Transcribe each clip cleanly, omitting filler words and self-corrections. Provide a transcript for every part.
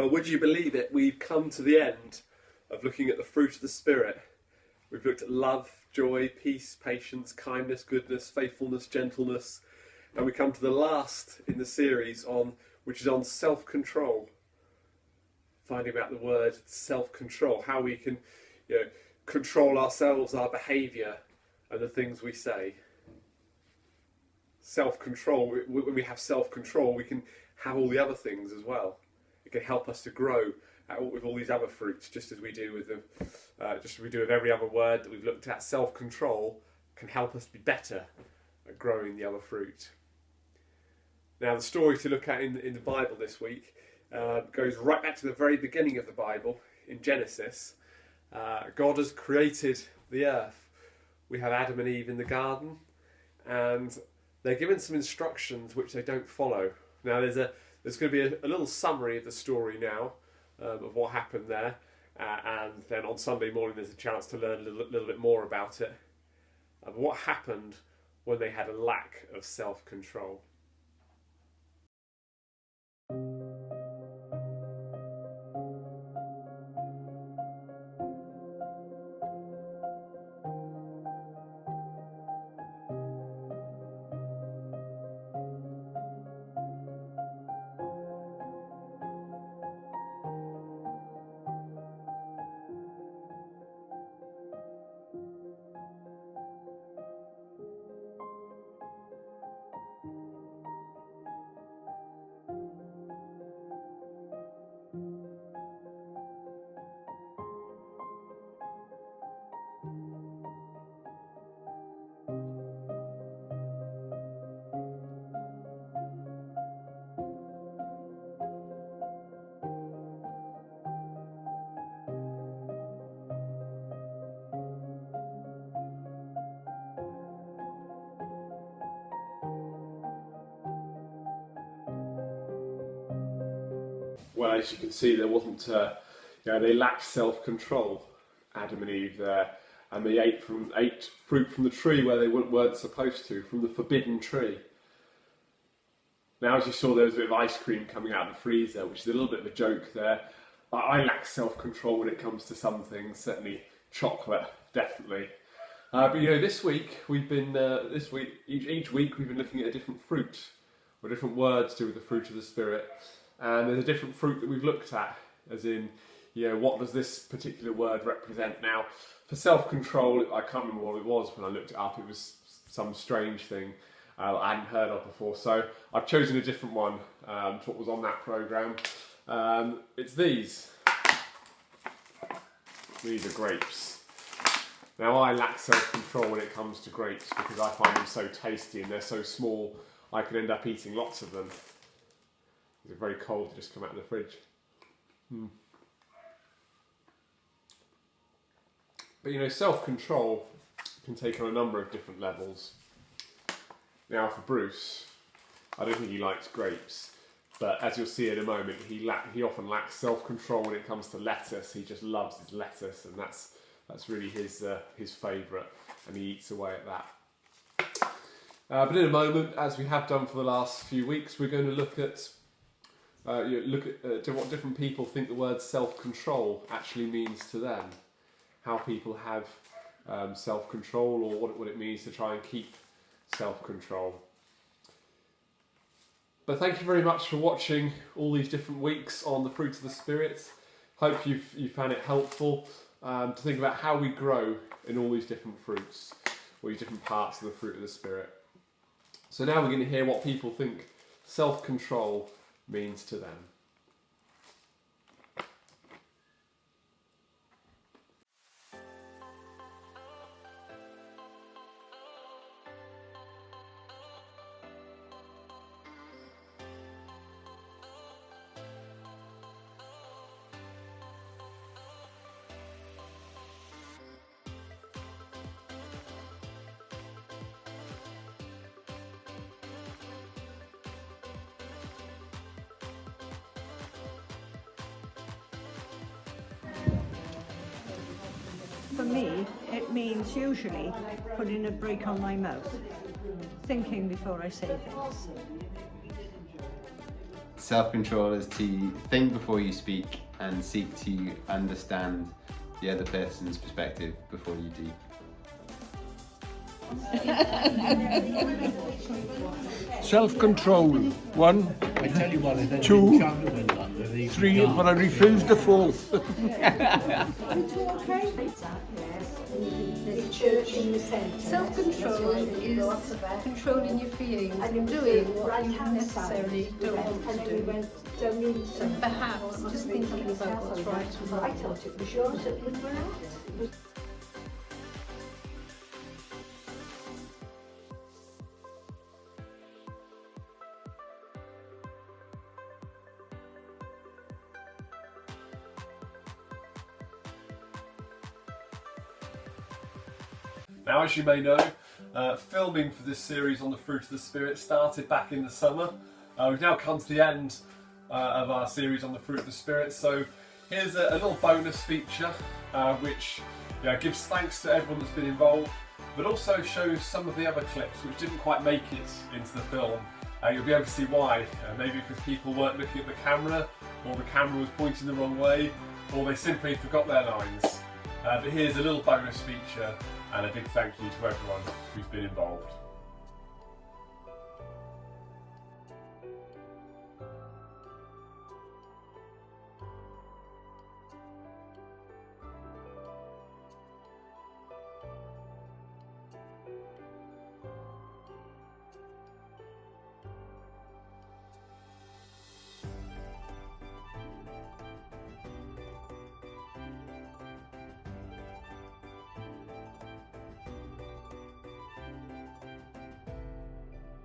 Well, would you believe it? We've come to the end of looking at the fruit of the Spirit. We've looked at love, joy, peace, patience, kindness, goodness, faithfulness, gentleness, and we come to the last in the series which is on self-control. Finding out the word self-control, how we can control ourselves, our behaviour, and the things we say. Self-control, when we have self-control, we can have all the other things as well. It can help us to grow with all these other fruits, just as we do with every other word that we've looked at. Self-control can help us be better at growing the other fruit. Now, the story to look at in the Bible this week goes right back to the very beginning of the Bible, in Genesis. God has created the earth. We have Adam and Eve in the garden, and they're given some instructions which they don't follow. Now, there's going to be a little summary of the story now, of what happened there, and then on Sunday morning there's a chance to learn a little bit more about it. What happened when they had a lack of self-control. Well, as you can see, there wasn't, they lacked self-control, Adam and Eve there, and they ate fruit from the tree where they weren't supposed to, from the forbidden tree. Now, as you saw, there was a bit of ice cream coming out of the freezer, which is a little bit of a joke there. I lack self-control when it comes to some things, certainly chocolate, definitely. But this week each week we've been looking at a different fruit, or different words to do with the fruit of the Spirit. And there's a different fruit that we've looked at, as in, what does this particular word represent? Now, for self-control, I can't remember what it was when I looked it up. It was some strange thing I hadn't heard of before. So I've chosen a different one to what was on that programme. It's these. These are grapes. Now, I lack self-control when it comes to grapes because I find them so tasty and they're so small, I can end up eating lots of them. They're very cold, they just come out of the fridge. But self-control can take on a number of different levels. Now for Bruce, I don't think he likes grapes, but as you'll see in a moment, he often lacks self-control when it comes to lettuce. He just loves his lettuce, and that's really his favourite, and he eats away at that. But in a moment, as we have done for the last few weeks, we're going to look at what different people think the word self-control actually means to them. How people have self-control, or what it means to try and keep self-control. But thank you very much for watching all these different weeks on the fruit of the Spirit. Hope you found it helpful to think about how we grow in all these different fruits, all these different parts of the fruit of the Spirit. So now we're going to hear what people think self-control means to them. For me, it means usually putting a brake on my mouth, thinking before I say things. Self-control is to think before you speak and seek to understand the other person's perspective before you do. Self-control. 1, 2, 3, but I refuse the 4th. Self-control is controlling your feelings and doing what you necessarily don't want to do. So perhaps just thinking about what's right and wrong. I thought it was yours that we were at. Now, as you may know, filming for this series on the fruit of the Spirit started back in the summer. We've now come to the end of our series on the fruit of the Spirit, so here's a little bonus feature which gives thanks to everyone that's been involved, but also shows some of the other clips which didn't quite make it into the film. You'll be able to see why. Maybe because people weren't looking at the camera, or the camera was pointing the wrong way, or they simply forgot their lines. But here's a little bonus feature and a big thank you to everyone who's been involved.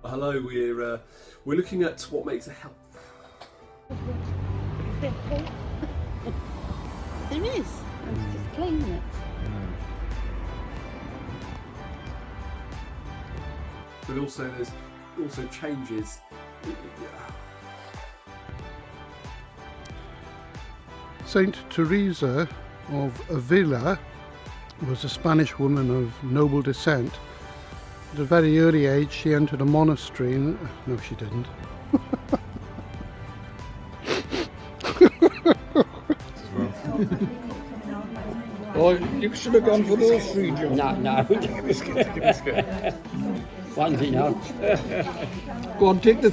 Hello, we're looking at what makes a health. There is. I'm just playing it. But also there's also changes. Saint Teresa of Avila was a Spanish woman of noble descent. At a very early age she entered a monastery and... no, she didn't. Oh, you should have gone for those 3, John. No. One's enough. Go on, take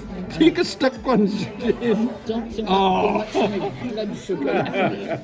a stuck one, Jim. Don't think Oh. too much blood sugar.